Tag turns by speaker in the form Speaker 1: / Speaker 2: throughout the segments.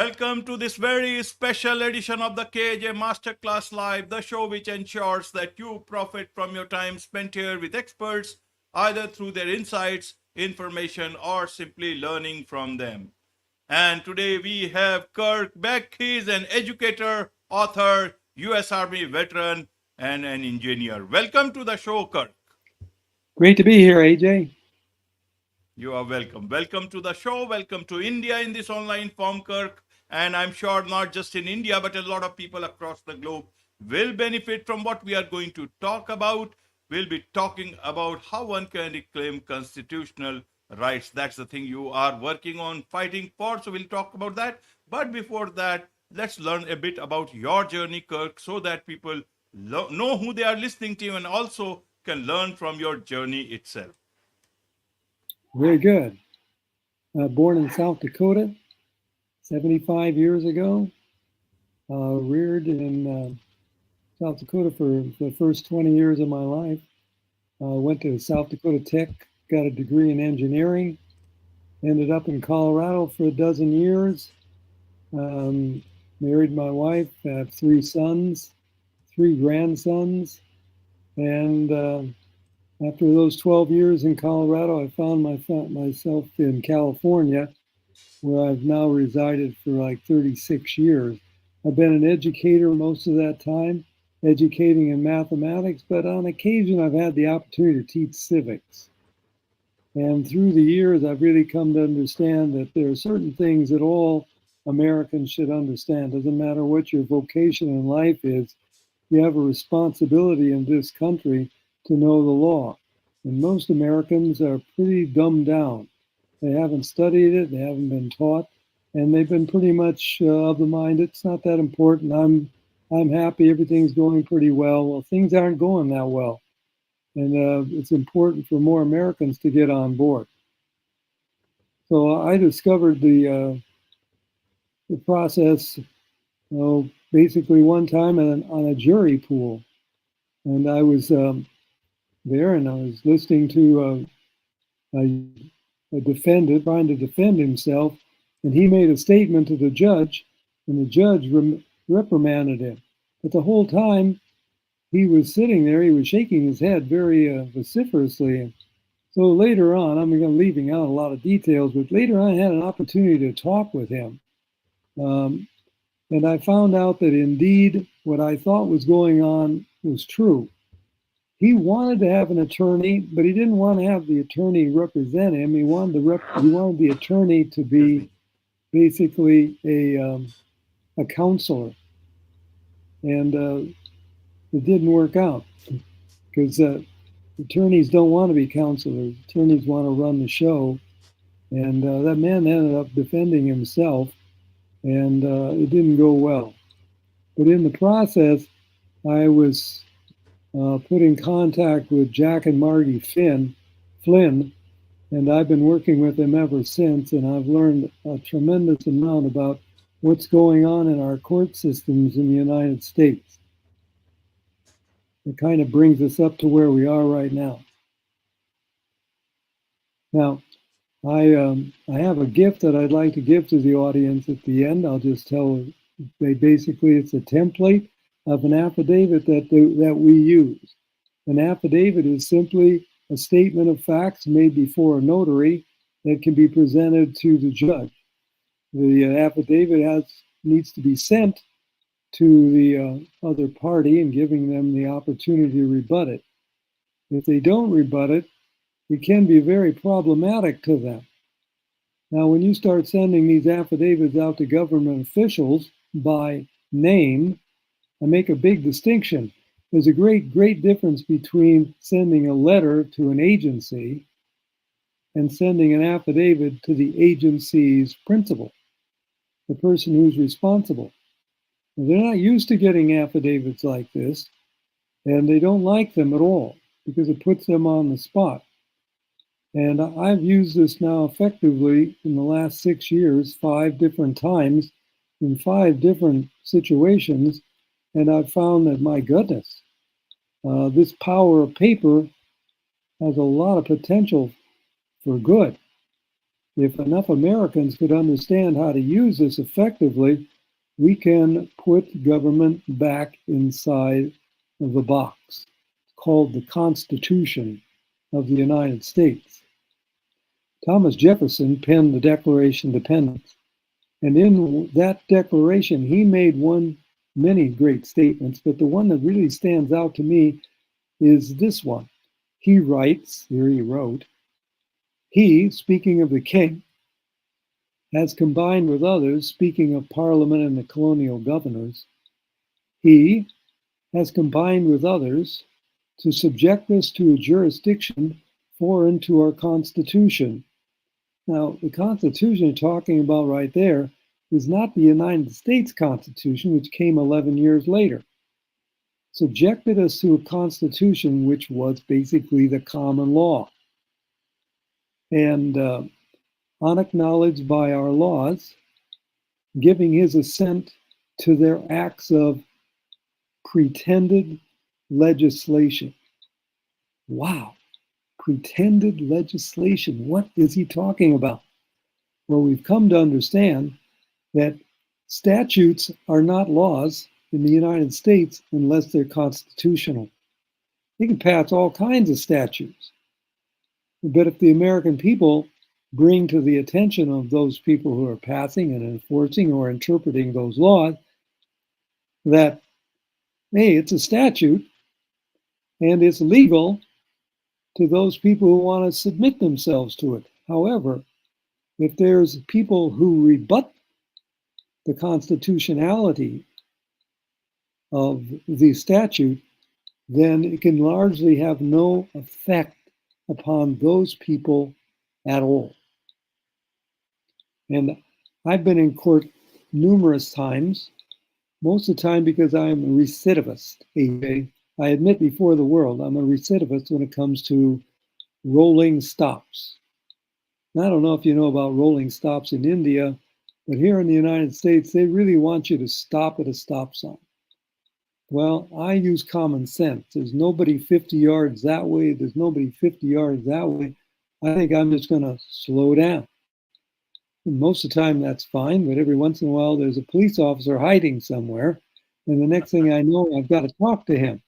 Speaker 1: Welcome to this very special edition of the KJ Masterclass Live, the show which ensures that you profit from your time spent here with experts, either through their insights, information, or simply learning from them. And today we have Kirk Beck. He is an educator, author, U.S. Army veteran, and an engineer. Welcome to the show, Kirk.
Speaker 2: Great to be here, AJ.
Speaker 1: You are welcome. Welcome to the show. Welcome to India in this online form, Kirk. And I'm sure not just in India, but a lot of people across the globe will benefit from what we are going to talk about. We'll be talking about how one can reclaim constitutional rights. That's the thing you are working on, fighting for. So we'll talk about that. But before that, let's learn a bit about your journey, Kirk, so that people know who they are listening to and also can learn from your journey itself.
Speaker 2: Very good. Born in South Dakota 75 years ago. Reared in South Dakota for the first 20 years of my life. Went to South Dakota Tech, got a degree in engineering. Ended up in Colorado for a dozen years. Married my wife, have 3 sons, 3 grandsons. And after those 12 years in Colorado, I found myself in California, where I've now resided for like 36 years. I've been an educator most of that time, educating in mathematics, but on occasion I've had the opportunity to teach civics. And through the years, I've really come to understand that there are certain things that all Americans should understand. Doesn't matter what your vocation in life is, you have a responsibility in this country to know the law. And most Americans are pretty dumbed down. They haven't studied it, they haven't been taught, and they've been pretty much of the mind, it's not that important. I'm happy, everything's going pretty well. Well, things aren't going that well. And it's important for more Americans to get on board. So I discovered the process, basically one time on a jury pool. And I was there, and I was listening to a defendant trying to defend himself, and he made a statement to the judge, and the judge reprimanded him. But the whole time he was sitting there, he was shaking his head very vociferously. So later on, I'm leaving out a lot of details, but later on I had an opportunity to talk with him. And I found out that indeed what I thought was going on was true. He wanted to have an attorney, but he didn't want to have the attorney represent him. He wanted the attorney to be basically a counselor, and it didn't work out because attorneys don't want to be counselors. Attorneys want to run the show, and that man ended up defending himself, and it didn't go well. But in the process, I was put in contact with Jack and Margie Flynn, and I've been working with them ever since, and I've learned a tremendous amount about what's going on in our court systems in the United States. It kind of brings us up to where we are right now. Now, I have a gift that I'd like to give to the audience at the end. I'll just tell, basically it's a template of an affidavit that we use. An affidavit is simply a statement of facts made before a notary that can be presented to the judge. The affidavit needs to be sent to the other party and giving them the opportunity to rebut it. If they don't rebut it, it can be very problematic to them. Now, when you start sending these affidavits out to government officials by name, I make a big distinction. There's a great difference between sending a letter to an agency and sending an affidavit to the agency's principal, the person who's responsible. Now, they're not used to getting affidavits like this, and they don't like them at all because it puts them on the spot. And I've used this now effectively in the last 6 years, 5 different times, in 5 different situations. And I've found that, my goodness, this power of paper has a lot of potential for good. if enough Americans could understand how to use this effectively, we can put government back inside of the box called the Constitution of the United States. Thomas Jefferson penned the Declaration of Independence, and in that declaration, he made many great statements, but the one that really stands out to me is this one. He writes, here he wrote, he, speaking of the king, has combined with others, speaking of Parliament and the colonial governors, he has combined with others to subject us to a jurisdiction foreign to our Constitution. Now, the Constitution you're talking about right there is not the United States Constitution, which came 11 years later. Subjected us to a Constitution which was basically the common law. And unacknowledged by our laws, giving his assent to their acts of pretended legislation. Wow, pretended legislation. What is he talking about? Well, we've come to understand that statutes are not laws in the United States unless they're constitutional. You can pass all kinds of statutes. But if the American people bring to the attention of those people who are passing and enforcing or interpreting those laws that, hey, it's a statute and it's legal to those people who want to submit themselves to it. However, if there's people who rebut the constitutionality of the statute, then it can largely have no effect upon those people at all. And I've been in court numerous times, most of the time because I'm a recidivist, AJ. I admit before the world, I'm a recidivist when it comes to rolling stops. And I don't know if you know about rolling stops in India, but here in the United States, they really want you to stop at a stop sign. Well, I use common sense. There's nobody 50 yards that way. There's nobody 50 yards that way. I think I'm just going to slow down. And most of the time, that's fine. But every once in a while, there's a police officer hiding somewhere. And the next thing I know, I've got to talk to him.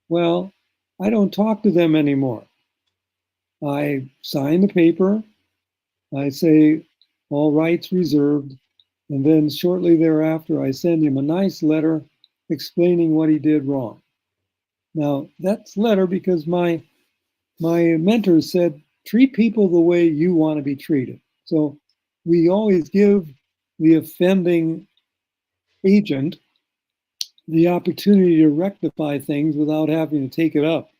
Speaker 2: Well, I don't talk to them anymore. I sign the paper. I say, all rights reserved. And then shortly thereafter, I send him a nice letter explaining what he did wrong. Now, that's letter because my mentor said, treat people the way you want to be treated. So we always give the offending agent the opportunity to rectify things without having to take it up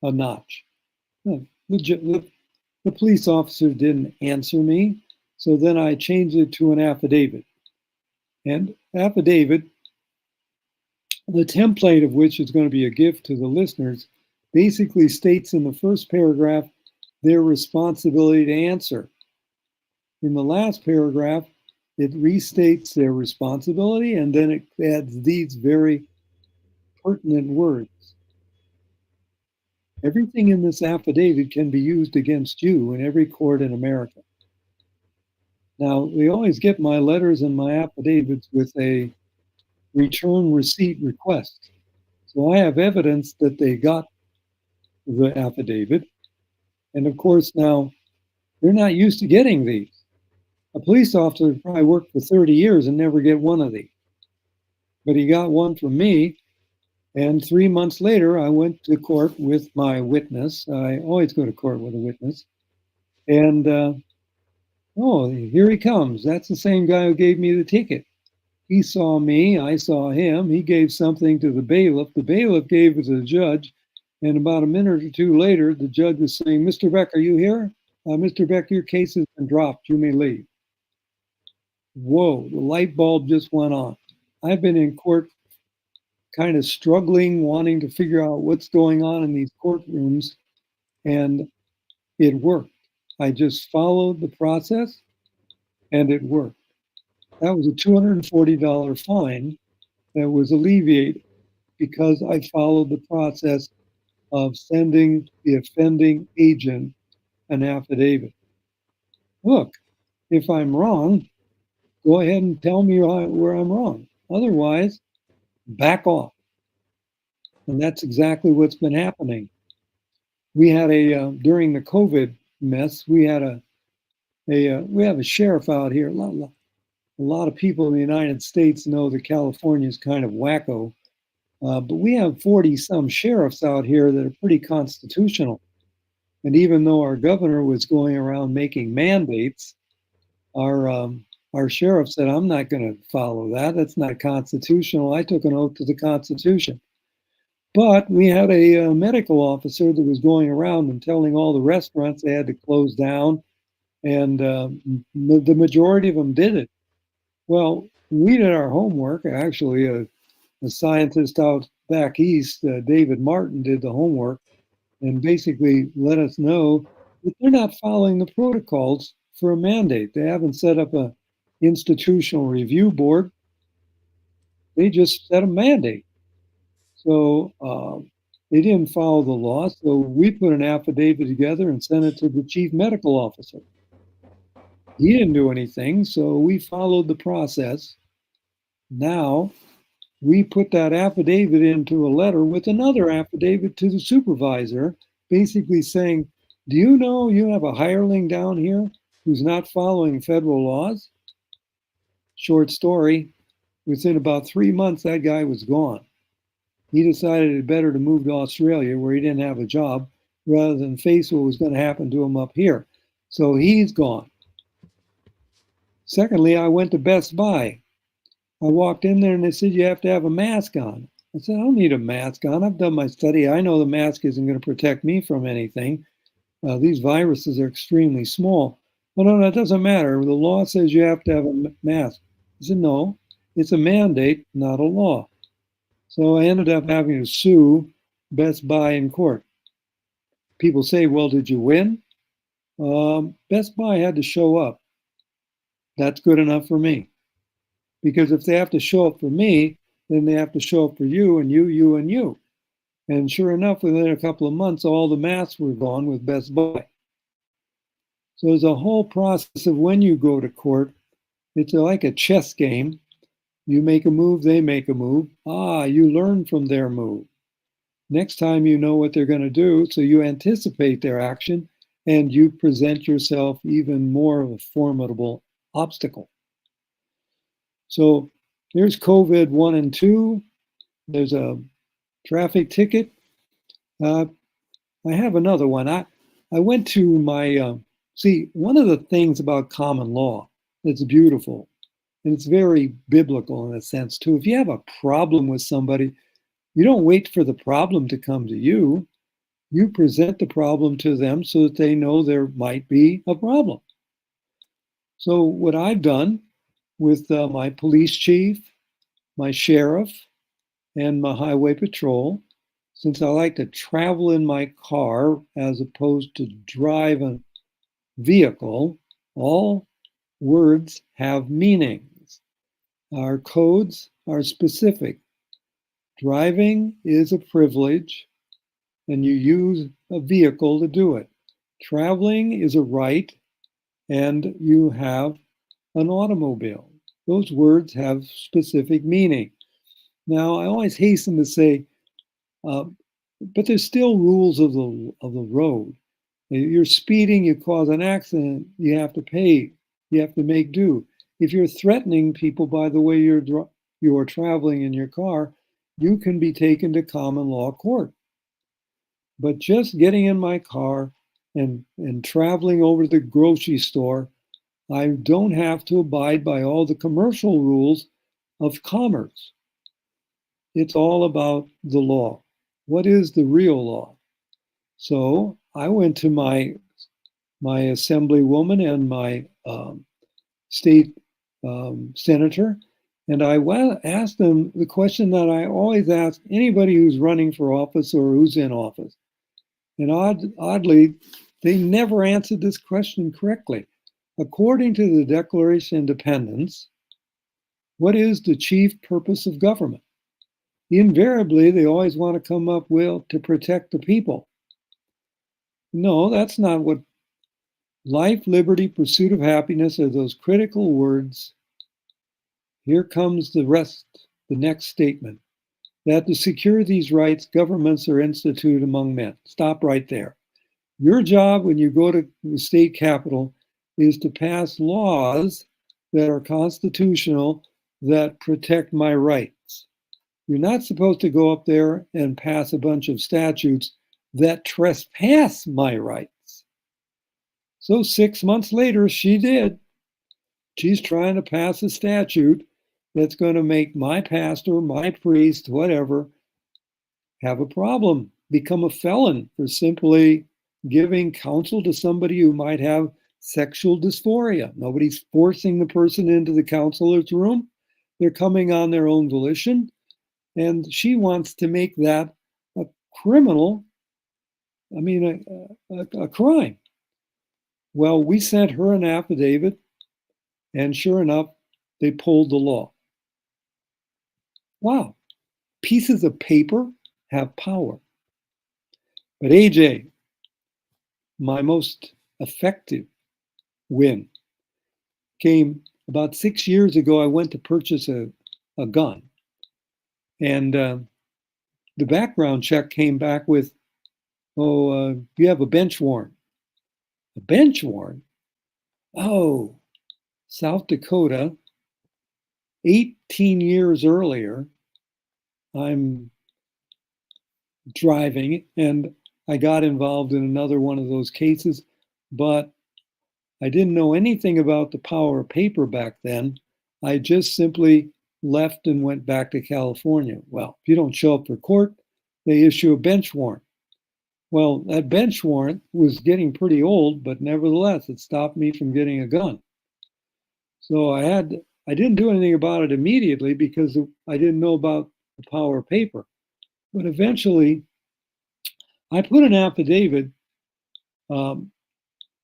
Speaker 2: a notch. The police officer didn't answer me, so then I changed it to an affidavit. And affidavit, the template of which is going to be a gift to the listeners, basically states in the first paragraph their responsibility to answer. In the last paragraph, it restates their responsibility, and then it adds these very pertinent words. Everything in this affidavit can be used against you in every court in America. Now, we always get my letters and my affidavits with a return receipt request. So I have evidence that they got the affidavit. And of course, now they're not used to getting these. A police officer probably worked for 30 years and never get one of these. But he got one from me. And 3 months later, I went to court with my witness. I always go to court with a witness. And, oh, here he comes. That's the same guy who gave me the ticket. He saw me, I saw him. He gave something to the bailiff. The bailiff gave it to the judge. And about a minute or two later, the judge was saying, Mr. Beck, are you here? Mr. Beck, your case has been dropped. You may leave. Whoa, the light bulb just went on. I've been in court kind of struggling, wanting to figure out what's going on in these courtrooms, and it worked. I just followed the process, and it worked. That was a $240 fine that was alleviated because I followed the process of sending the offending agent an affidavit. look, if I'm wrong, go ahead and tell me where I'm wrong. Otherwise, back off. And that's exactly what's been happening. We had during the COVID mess, we had we have a sheriff out here. A lot of people in the United States know that California is kind of wacko, but we have 40 some sheriffs out here that are pretty constitutional. And even though our governor was going around making mandates, our sheriff said, "I'm not going to follow that. That's not constitutional. I took an oath to the Constitution." But we had a medical officer that was going around and telling all the restaurants they had to close down, and the majority of them did it. Well, we did our homework. Actually, a scientist out back east, David Martin, did the homework and basically let us know that they're not following the protocols for a mandate. They haven't set up a institutional review board. They just set a mandate. So they didn't follow the law. So we put an affidavit together and sent it to the chief medical officer. He didn't do anything. So we followed the process. Now we put that affidavit into a letter with another affidavit to the supervisor, basically saying, "Do you know you have a hireling down here who's not following federal laws?" Short story, within about 3 months, that guy was gone. He decided it better to move to Australia where he didn't have a job rather than face what was going to happen to him up here. So he's gone. Secondly, I went to Best Buy. I walked in there and they said, "You have to have a mask on." I said, "I don't need a mask on. I've done my study. I know the mask isn't going to protect me from anything. These viruses are extremely small." "Well, no, that doesn't matter. The law says you have to have a mask." I said, "No, it's a mandate, not a law." So I ended up having to sue Best Buy in court. People say, "Well, did you win?" Best Buy had to show up. That's good enough for me. Because if they have to show up for me, then they have to show up for you and you and you. And sure enough, within a couple of months, all the masks were gone with Best Buy. So there's a whole process of when you go to court. It's like a chess game. You make a move, they make a move. You learn from their move. Next time you know what they're going to do, so you anticipate their action and you present yourself even more of a formidable obstacle. So there's COVID 1 and 2. There's a traffic ticket. I have another one. I went to my, see, one of the things about common law that's beautiful, and it's very biblical in a sense too. If you have a problem with somebody, you don't wait for the problem to come to you. You present the problem to them so that they know there might be a problem. So what I've done with my police chief, my sheriff, and my highway patrol, since I like to travel in my car as opposed to drive a vehicle, all words have meanings. Our codes are specific. Driving is a privilege, and you use a vehicle to do it. Traveling is a right, and you have an automobile. Those words have specific meaning. Now, I always hasten to say, but there's still rules of the road. You're speeding, you cause an accident, you have to pay, you have to make due. If you're threatening people by the way you're traveling in your car, you can be taken to common law court. But just getting in my car and traveling over to the grocery store, I don't have to abide by all the commercial rules of commerce. It's all about the law. What is the real law? So I went to my assemblywoman and my state senator, and I asked them the question that I always ask anybody who's running for office or who's in office. And oddly, they never answered this question correctly. According to the Declaration of Independence, what is the chief purpose of government? Invariably, they always want to come up with to protect the people. No, that's not what Life, liberty, pursuit of happiness are those critical words. Here comes the rest, the next statement. That to secure these rights, governments are instituted among men. Stop right there. Your job when you go to the state capitol is to pass laws that are constitutional that protect my rights. You're not supposed to go up there and pass a bunch of statutes that trespass my rights. So 6 months later, she did. She's trying to pass a statute that's going to make my pastor, my priest, whatever, have a problem, become a felon for simply giving counsel to somebody who might have sexual dysphoria. Nobody's forcing the person into the counselor's room. They're coming on their own volition. And she wants to make that a criminal, a crime. Well, we sent her an affidavit, and sure enough, they pulled the law. Wow, pieces of paper have power. But AJ, my most effective win came about 6 years ago. I went to purchase a gun, and the background check came back with, you have a bench warrant. A bench warrant? Oh, South Dakota, 18 years earlier, I'm driving and I got involved in another one of those cases, but I didn't know anything about the power of paper back then. I just simply left and went back to California. Well, if you don't show up for court, they issue a bench warrant. Well, that bench warrant was getting pretty old, but nevertheless, it stopped me from getting a gun. So I didn't do anything about it immediately because I didn't know about the power of paper. But eventually, I put an affidavit in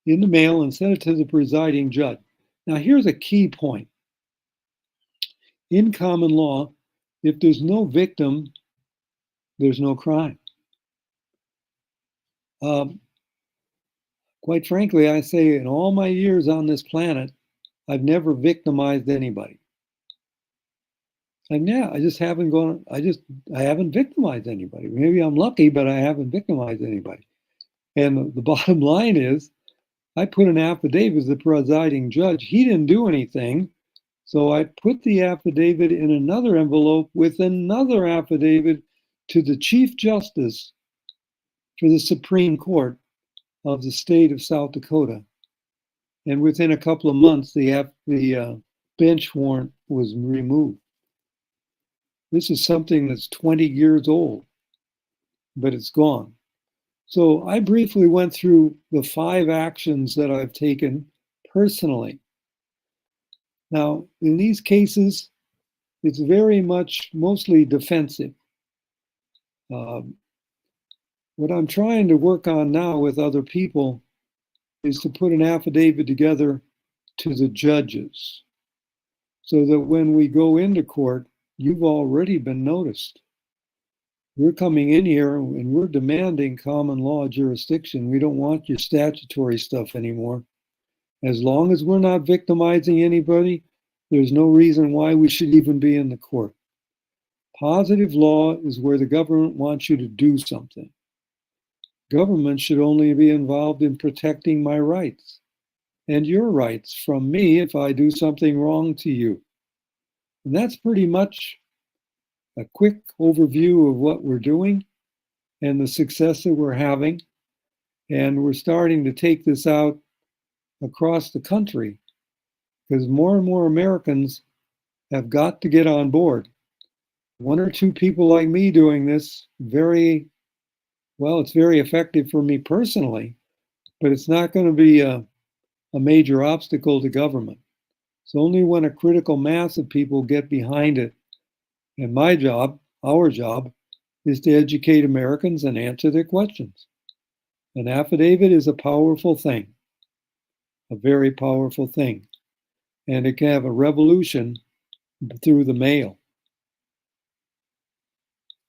Speaker 2: the mail and sent it to the presiding judge. Now, here's a key point. In common law, if there's no victim, there's no crime. Quite frankly, I say in all my years on this planet, I've never victimized anybody. And yeah, I haven't victimized anybody. Maybe I'm lucky, but I haven't victimized anybody. And the bottom line is, I put an affidavit as the presiding judge. He didn't do anything. So I put the affidavit in another envelope with another affidavit to the Chief Justice for the Supreme Court of the state of South Dakota. And within a couple of months, the bench warrant was removed. This is something that's 20 years old, but it's gone. So I briefly went through the 5 actions that I've taken personally. Now, in these cases, it's very much mostly defensive. What I'm trying to work on now with other people is to put an affidavit together to the judges so that when we go into court, you've already been noticed. We're coming in here and we're demanding common law jurisdiction. We don't want your statutory stuff anymore. As long as we're not victimizing anybody, there's no reason why we should even be in the court. Positive law is where the government wants you to do something. Government should only be involved in protecting my rights and your rights from me if I do something wrong to you. And that's pretty much a quick overview of what we're doing and the success that we're having. And we're starting to take this out across the country because more and more Americans have got to get on board. 1 or 2 people like me doing this, it's very effective for me personally, but it's not going to be a major obstacle to government. It's only when a critical mass of people get behind it. And my job, our job, is to educate Americans and answer their questions. An affidavit is a powerful thing, a very powerful thing. And it can have a revolution through the mail.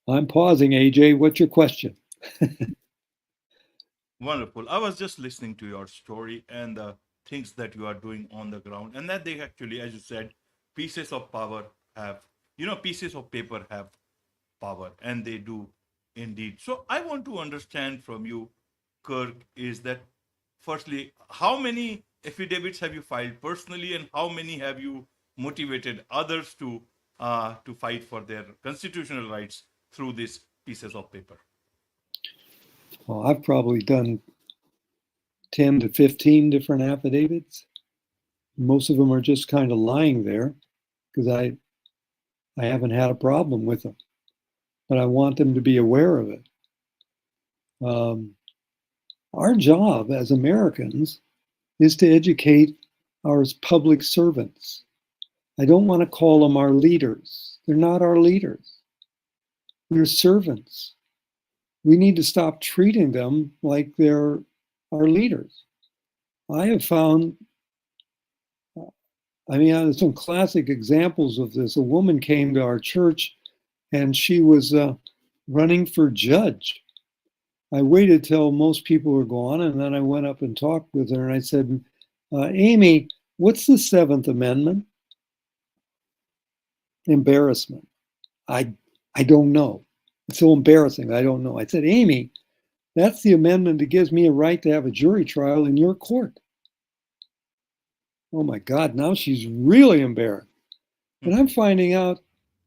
Speaker 2: I'm pausing, AJ. What's your question?
Speaker 1: Wonderful. I was just listening to your story and the things that you are doing on the ground, and that they actually, as you said, pieces of power have, pieces of paper have power, and they do indeed. So I want to understand from you, Kirk, is that firstly, how many affidavits have you filed personally, and how many have you motivated others to fight for their constitutional rights through these pieces of paper?
Speaker 2: Well, I've probably done 10 to 15 different affidavits. Most of them are just kind of lying there because I haven't had a problem with them, but I want them to be aware of it. Our job as Americans is to educate our public servants. I don't want to call them our leaders. They're not our leaders. They're servants. We need to stop treating them like they're our leaders. I have found, there's some classic examples of this. A woman came to our church and she was running for judge. I waited till most people were gone, and then I went up and talked with her, and I said, Amy, what's the Seventh Amendment? Embarrassment. I don't know. It's so embarrassing. I don't know. I said, Amy, that's the amendment that gives me a right to have a jury trial in your court. Oh my God, now she's really embarrassed. And I'm finding out,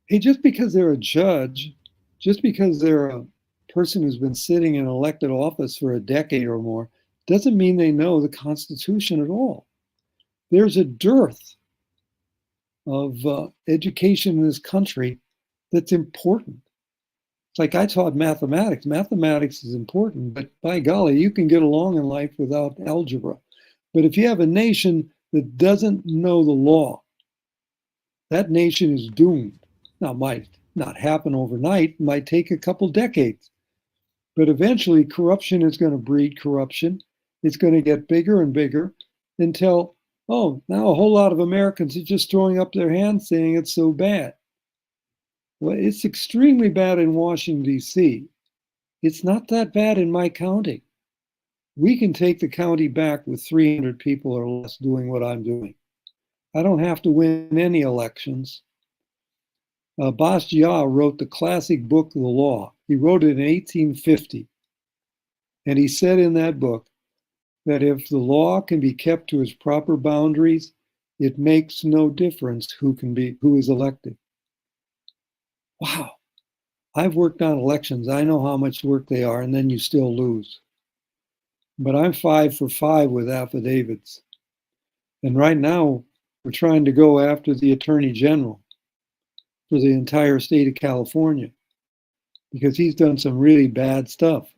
Speaker 2: hey, just because they're a judge, just because they're a person who's been sitting in elected office for a decade or more, doesn't mean they know the Constitution at all. There's a dearth of education in this country that's important. It's like I taught mathematics. Mathematics is important, but by golly, you can get along in life without algebra. But if you have a nation that doesn't know the law, that nation is doomed. Now, it might not happen overnight, it might take a couple decades, but eventually corruption is going to breed corruption. It's going to get bigger and bigger until, oh, now a whole lot of Americans are just throwing up their hands saying it's so bad. Well, it's extremely bad in Washington, D.C. It's not that bad in my county. We can take the county back with 300 people or less doing what I'm doing. I don't have to win any elections. Basquiat wrote the classic book of the law. He wrote it in 1850. And he said in that book that if the law can be kept to its proper boundaries, it makes no difference who is elected. Wow. I've worked on elections. I know how much work they are, and then you still lose. But I'm 5 for 5 with affidavits. And right now, we're trying to go after the Attorney General for the entire state of California because he's done some really bad stuff.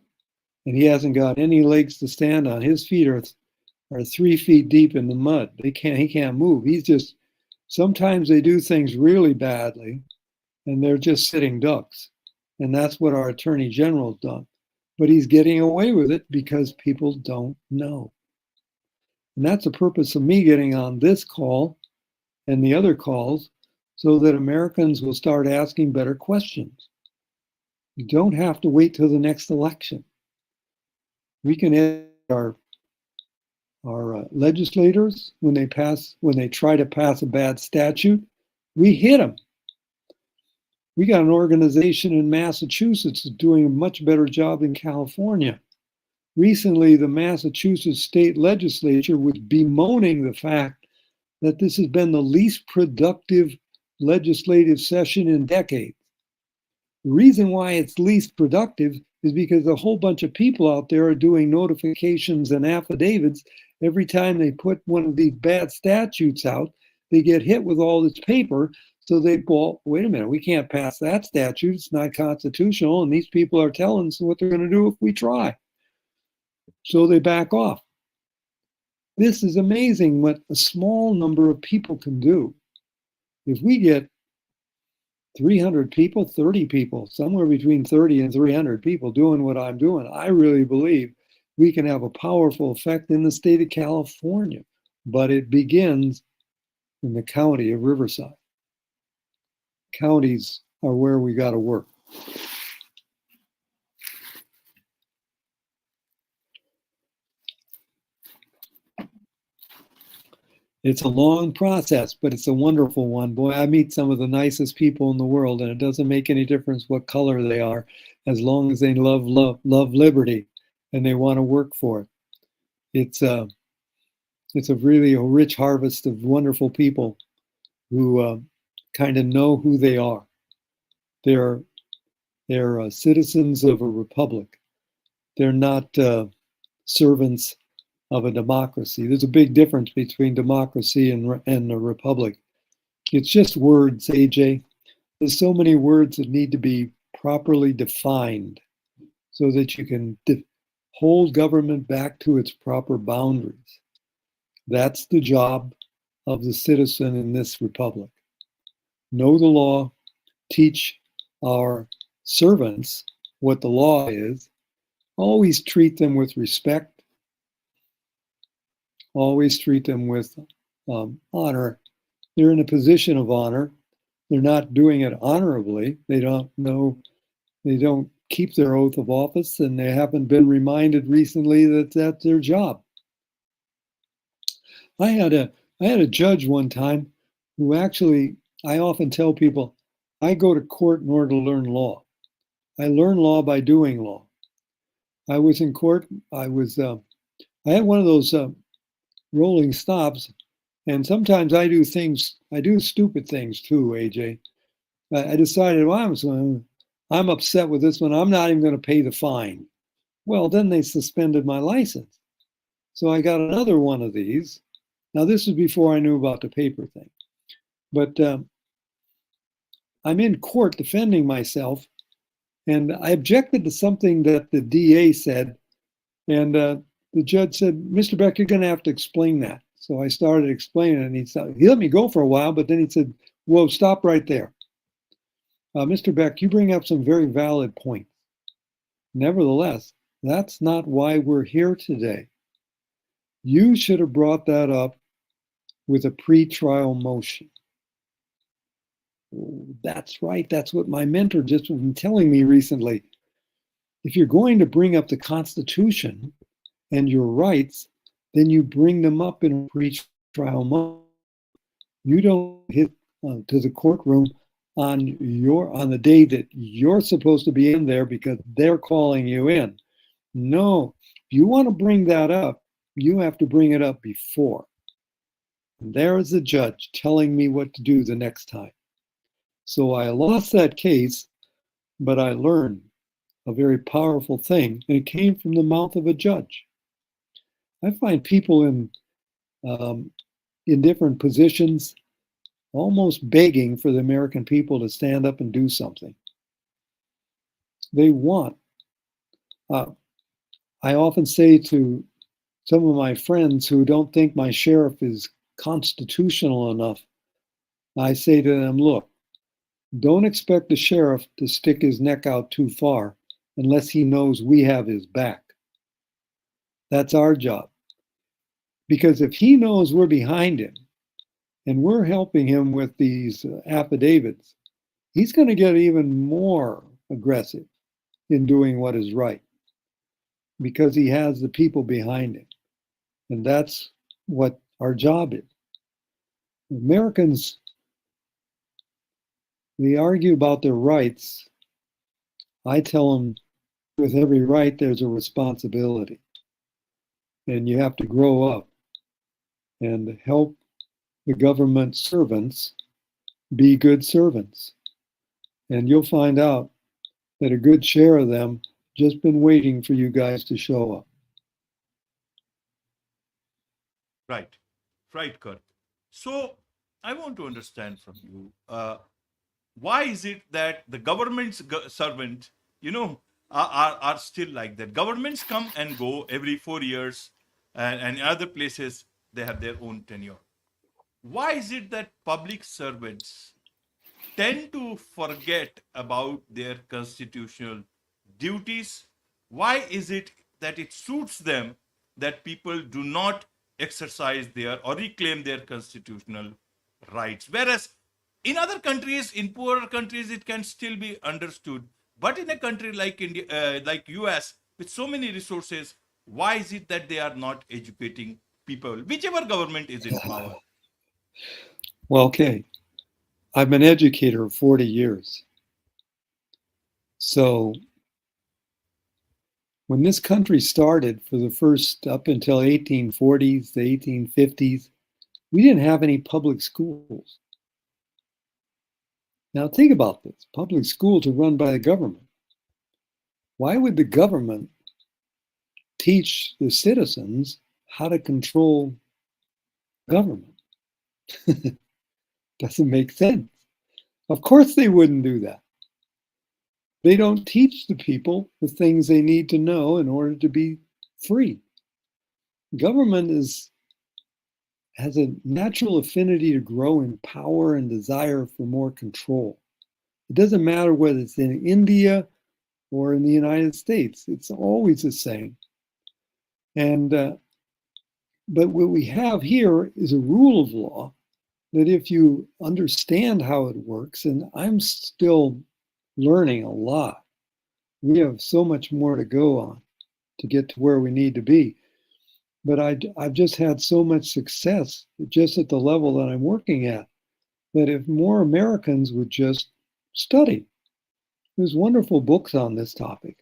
Speaker 2: And he hasn't got any legs to stand on. His feet are 3 feet deep in the mud. He can't move. Sometimes they do things really badly, and they're just sitting ducks. And that's what our Attorney General's done. But he's getting away with it because people don't know. And that's the purpose of me getting on this call and the other calls, so that Americans will start asking better questions. You don't have to wait till the next election. We can educate our legislators when they try to pass a bad statute. We hit them. We got an organization in Massachusetts that's doing a much better job than California. Recently, the Massachusetts state legislature was bemoaning the fact that this has been the least productive legislative session in decades. The reason why it's least productive is because a whole bunch of people out there are doing notifications and affidavits. Every time they put one of these bad statutes out, they get hit with all this paper. So they go, wait a minute, we can't pass that statute. It's not constitutional. And these people are telling us what they're going to do if we try. So they back off. This is amazing what a small number of people can do. If we get 300 people, 30 people, somewhere between 30 and 300 people doing what I'm doing, I really believe we can have a powerful effect in the state of California. But it begins in the county of Riverside. Counties are where we got to work. It's a long process, but it's a wonderful one. Boy, I meet some of the nicest people in the world, and it doesn't make any difference what color they are, as long as they love liberty, and they want to work for it. It's a it's a really a rich harvest of wonderful people who kind of know who they are. They're citizens of a republic. They're not servants of a democracy. There's a big difference between democracy and a republic. It's just words, AJ. There's so many words that need to be properly defined so that you can hold government back to its proper boundaries. That's the job of the citizen in this republic. Know the law, teach our servants what the law is, always treat them with respect, always treat them with honor. They're in a position of honor. They're not doing it honorably. They don't keep their oath of office, and they haven't been reminded recently that that's their job. I had a judge one time who actually, I often tell people, I go to court in order to learn law. I learn law by doing law. I was in court. I had one of those rolling stops, and sometimes I do stupid things too, AJ. I decided, well, I'm upset with this one. I'm not even going to pay the fine. Well, then they suspended my license. So I got another one of these. Now, this was before I knew about the paper thing. But I'm in court defending myself, and I objected to something that the DA said. And the judge said, Mr. Beck, you're going to have to explain that. So I started explaining it, and he let me go for a while, but then he said, whoa, stop right there. Mr. Beck, you bring up some very valid points. Nevertheless, that's not why we're here today. You should have brought that up with a pre-trial motion. That's right. That's what my mentor just was telling me recently. If you're going to bring up the Constitution and your rights, then you bring them up in a pre-trial motion. You don't hit to the courtroom on the day that you're supposed to be in there because they're calling you in. No, if you want to bring that up, you have to bring it up before. And there is the judge telling me what to do the next time. So I lost that case, but I learned a very powerful thing, and it came from the mouth of a judge. I find people in different positions almost begging for the American people to stand up and do something. They want. I often say to some of my friends who don't think my sheriff is constitutional enough, I say to them, look, don't expect the sheriff to stick his neck out too far unless he knows we have his back. That's our job. Because if he knows we're behind him and we're helping him with these affidavits, he's going to get even more aggressive in doing what is right because he has the people behind him. And that's what our job is. Americans, they argue about their rights. I tell them with every right, there's a responsibility. And you have to grow up and help the government servants be good servants. And you'll find out that a good share of them just been waiting for you guys to show up.
Speaker 1: Right, Kirk. So I want to understand from you, why is it that the government's servant, are still like that? Governments come and go every 4 years, and in other places they have their own tenure. Why is it that public servants tend to forget about their constitutional duties? Why is it that it suits them that people do not exercise their or reclaim their constitutional rights? Whereas in other countries, in poorer countries, it can still be understood. But in a country like India, like US, with so many resources, why is it that they are not educating people, whichever government is in power?
Speaker 2: Well, okay. I'm an educator of 40 years. So when this country started for the first up until 1840s, the 1850s, we didn't have any public schools. Now think about this. Public schools are run by the government. Why would the government teach the citizens how to control government? Doesn't make sense. Of course they wouldn't do that. They don't teach the people the things they need to know in order to be free. Government has a natural affinity to grow in power and desire for more control. It doesn't matter whether it's in India or in the United States, it's always the same. And but what we have here is a rule of law that if you understand how it works, and I'm still learning a lot, we have so much more to go on to get to where we need to be. But I've just had so much success just at the level that I'm working at, that if more Americans would just study, there's wonderful books on this topic.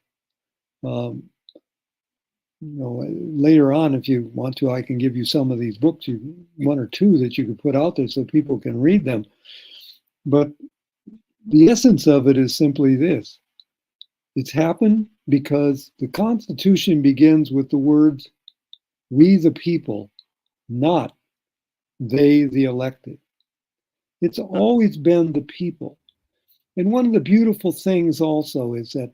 Speaker 2: Later on, if you want to, I can give you some of these books, one or two that you could put out there so people can read them. But the essence of it is simply this. It's happened because the Constitution begins with the words, "We the people," not "they the elected." It's always been the people. And one of the beautiful things also is that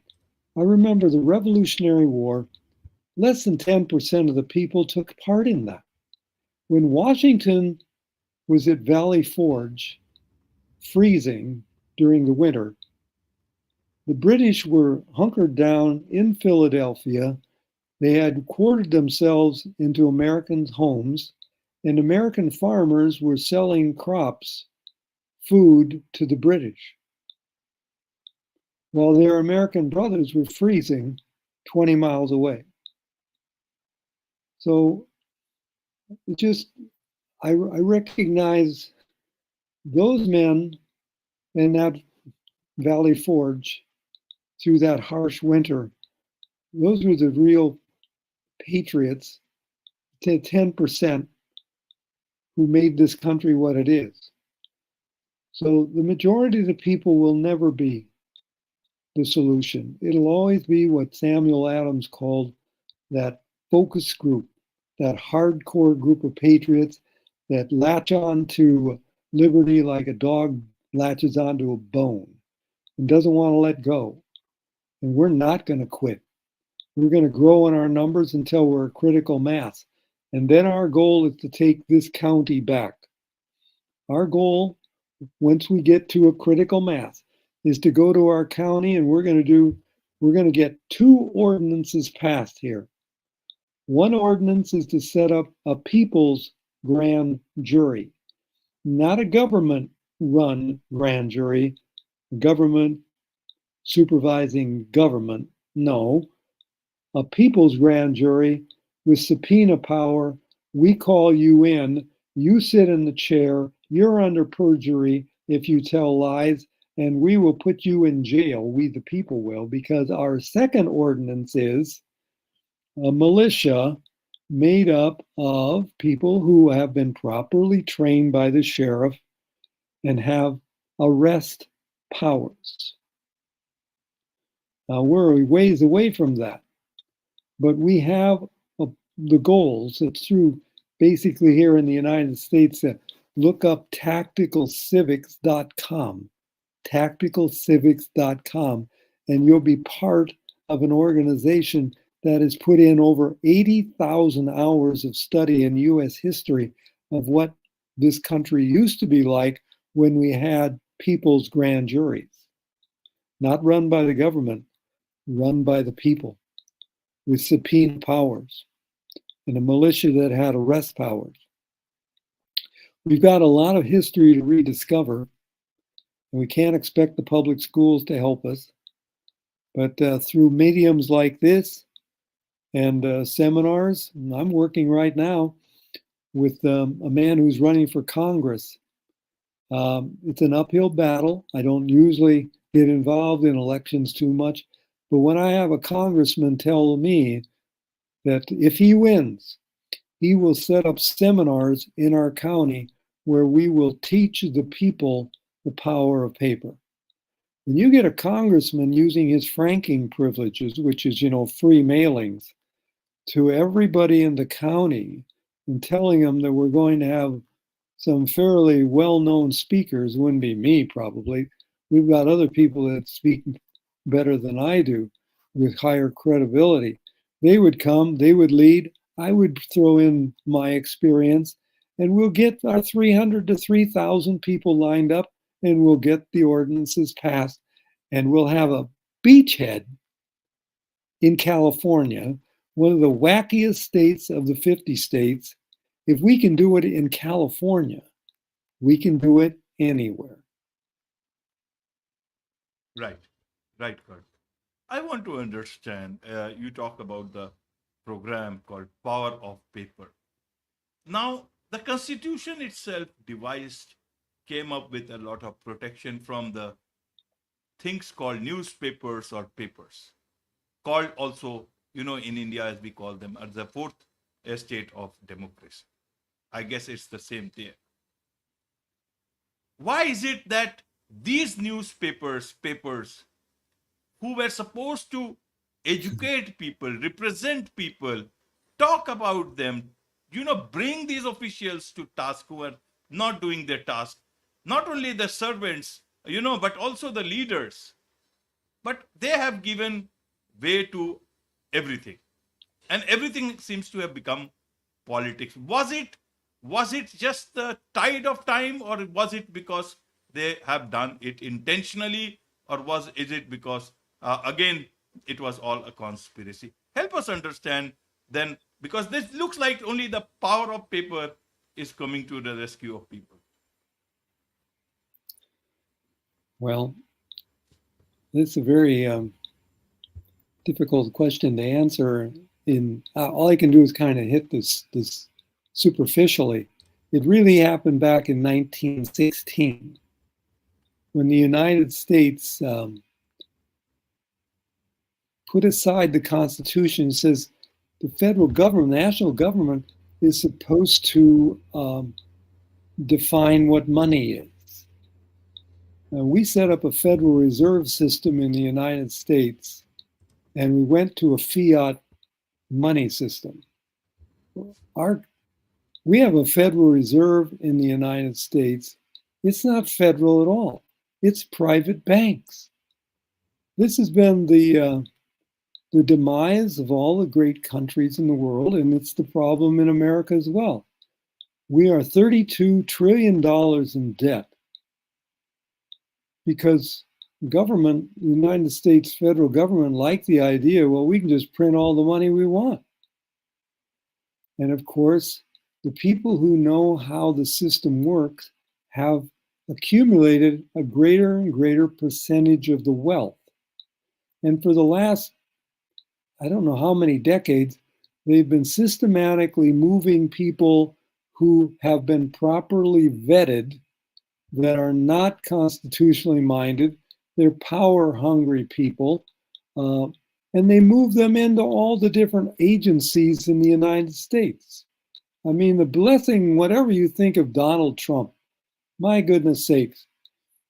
Speaker 2: I remember the Revolutionary War, less than 10% of the people took part in that. When Washington was at Valley Forge, freezing during the winter, the British were hunkered down in Philadelphia. They had quartered themselves into American homes, and American farmers were selling crops, food to the British, while their American brothers were freezing 20 miles away. So it just, I recognize those men in that Valley Forge through that harsh winter. Those were the real patriots, to 10%, who made this country what it is. So the majority of the people will never be the solution. It'll always be what Samuel Adams called that focus group, that hardcore group of patriots that latch on to liberty like a dog latches onto a bone and doesn't want to let go. And we're not going to quit. We're going to grow in our numbers until we're a critical mass. And then our goal is to take this county back. Our goal, once we get to a critical mass, is to go to our county, and we're going to get 2 ordinances passed here. One ordinance is to set up a people's grand jury, not a government-run grand jury, government supervising government. No, a people's grand jury with subpoena power. We call you in, you sit in the chair, you're under perjury if you tell lies, and we will put you in jail, we the people will, because our second ordinance is a militia made up of people who have been properly trained by the sheriff and have arrest powers. Now, we're a ways away from that, but we have the goals. It's through basically here in the United States, look up tacticalcivics.com, tacticalcivics.com, and you'll be part of an organization that has put in over 80,000 hours of study in US history of what this country used to be like when we had people's grand juries, not run by the government, run by the people with subpoena powers and a militia that had arrest powers. We've got a lot of history to rediscover, and we can't expect the public schools to help us. But through mediums like this and seminars, I'm working right now with a man who's running for Congress. It's an uphill battle. I don't usually get involved in elections too much, but when I have a congressman tell me that if he wins, he will set up seminars in our county where we will teach the people the power of paper. When you get a congressman using his franking privileges, which is, free mailings, to everybody in the county and telling them that we're going to have some fairly well-known speakers, wouldn't be me probably. We've got other people that speak better than I do with higher credibility. They would come, they would lead, I would throw in my experience, and we'll get our 300 to 3,000 people lined up, and we'll get the ordinances passed, and we'll have a beachhead in California, one of the wackiest states of the 50 states. If we can do it in California, we can do it anywhere.
Speaker 1: Right, Kurt. I want to understand, you talk about the program called Power of Paper. Now, the Constitution itself devised, came up with a lot of protection from the things called newspapers or papers, called also, in India, as we call them, as the fourth estate of democracy. I guess it's the same thing. Why is it that these papers, who were supposed to educate people, represent people, talk about them, bring these officials to task who are not doing their task, not only the servants, but also the leaders, but they have given way to everything, and everything seems to have become politics. Was it just the tide of time, or was it because they have done it intentionally, or is it because again it was all a conspiracy? Help us understand then, because this looks like only the power of paper is coming to the rescue of people.
Speaker 2: Well, this is a very difficult question to answer. All I can do is kind of hit this superficially. It really happened back in 1916 when the United States put aside the Constitution. It says the federal government, the national government, is supposed to define what money is. We set up a Federal Reserve System in the United States, and we went to a fiat money system. We have a Federal Reserve in the United States. It's not federal at all. It's private banks. This has been the demise of all the great countries in the world, and it's the problem in America as well. We are $32 trillion in debt because government, the United States federal government, liked the idea, well, we can just print all the money we want. And of course, the people who know how the system works have accumulated a greater and greater percentage of the wealth. And for the last, I don't know how many decades, they've been systematically moving people who have been properly vetted, that are not constitutionally minded. They're power-hungry people. And they move them into all the different agencies in the United States. I mean, the blessing, whatever you think of Donald Trump, my goodness sakes,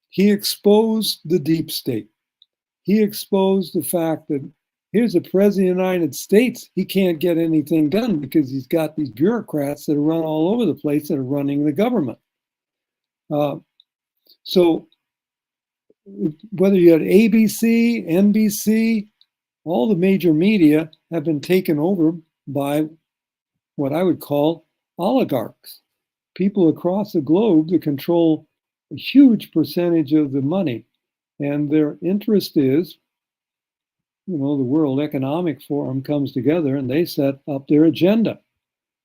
Speaker 2: he exposed the deep state. He exposed the fact that here's the president of the United States. He can't get anything done because he's got these bureaucrats that run all over the place that are running the government. So whether you had ABC, NBC, all the major media have been taken over by what I would call oligarchs, people across the globe that control a huge percentage of the money. And their interest is, the World Economic Forum comes together and they set up their agenda.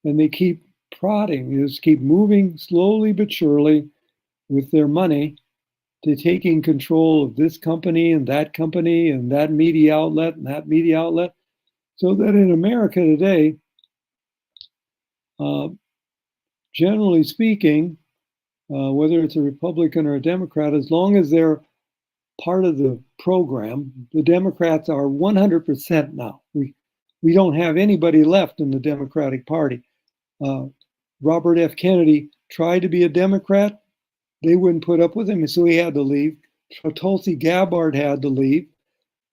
Speaker 2: And they keep prodding, just keep moving slowly but surely with their money to taking control of this company and that media outlet and that media outlet. So that in America today, generally speaking, whether it's a Republican or a Democrat, as long as they're part of the program, the Democrats are 100% now. We don't have anybody left in the Democratic Party. Robert F. Kennedy tried to be a Democrat. They wouldn't put up with him, so he had to leave. Tulsi Gabbard had to leave.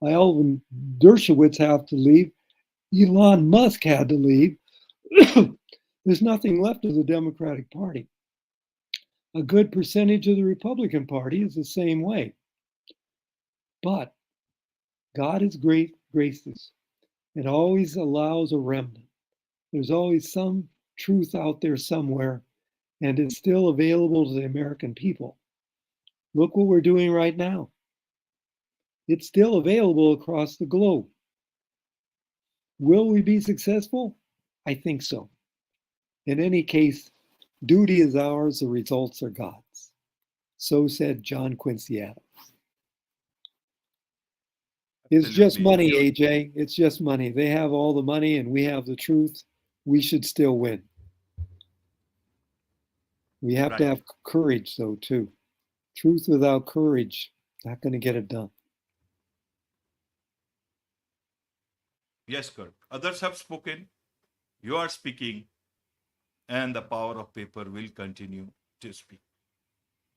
Speaker 2: Alvin Dershowitz had to leave. Elon Musk had to leave. There's nothing left of the Democratic Party. A good percentage of the Republican Party is the same way. But God is great gracious. It always allows a remnant. There's always some truth out there somewhere, and it's still available to the American people. Look what we're doing right now. It's still available across the globe. Will we be successful? I think so. In any case, duty is ours, the results are God's. So said John Quincy Adams. It's just money, AJ. It's just money. They have all the money and we have the truth. We should still win. We have to have courage, though, too. Truth without courage, not going to get it done.
Speaker 1: Yes, Kirk. Others have spoken. You are speaking. And the power of paper will continue to speak.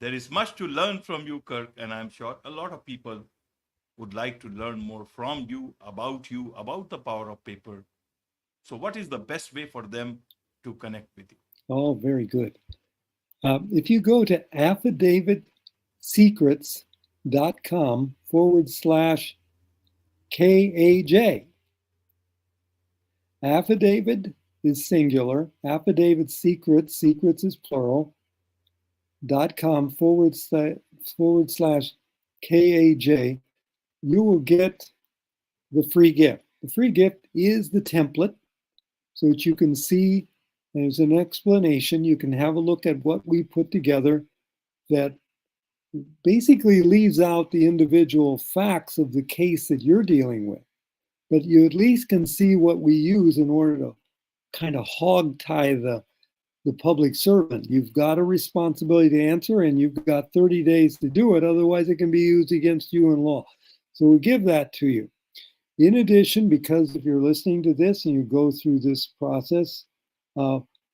Speaker 1: There is much to learn from you, Kirk, and I'm sure a lot of people would like to learn more from you, about the power of paper. So what is the best way for them to connect with you?
Speaker 2: Oh, very good. If you go to affidavitsecrets.com/KAJ, affidavit is singular, affidavit secrets is plural, .com/KAJ, you will get the free gift. The free gift is the template so that you can see there's an explanation. You can have a look at what we put together that basically leaves out the individual facts of the case that you're dealing with. But you at least can see what we use in order to kind of hog tie the public servant. You've got a responsibility to answer and you've got 30 days to do it. Otherwise, it can be used against you in law. So we give that to you. In addition, because if you're listening to this and you go through this process,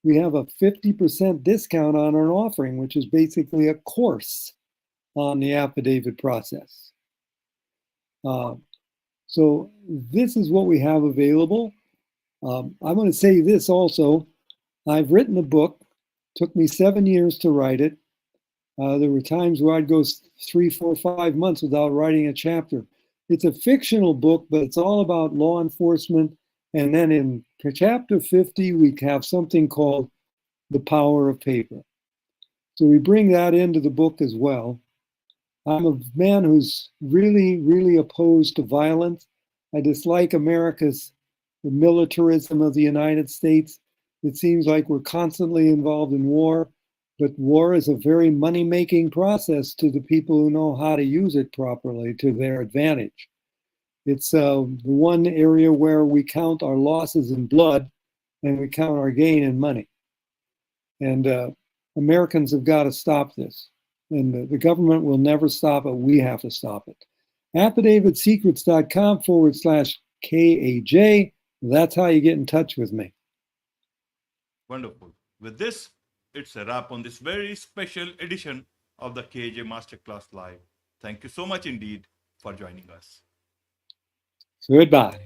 Speaker 2: we have a 50% discount on our offering, which is basically a course on the affidavit process. So this is what we have available. I'm going to say this also. I've written a book. Took me 7 years to write it. There were times where I'd go 3, 4, 5 months without writing a chapter. It's a fictional book, but it's all about law enforcement. And then in chapter 50, we have something called the power of paper. So we bring that into the book as well. I'm a man who's really, really opposed to violence. I dislike America's militarism of the United States. It seems like we're constantly involved in war, but war is a very money-making process to the people who know how to use it properly to their advantage. It's the one area where we count our losses in blood and we count our gain in money. And Americans have got to stop this. And the government will never stop it. We have to stop it. affidavitsecrets.com/KAJ. That's how you get in touch with me.
Speaker 1: Wonderful. With this, it's a wrap on this very special edition of the KJ Masterclass Live. Thank you so much indeed for joining us.
Speaker 2: Goodbye.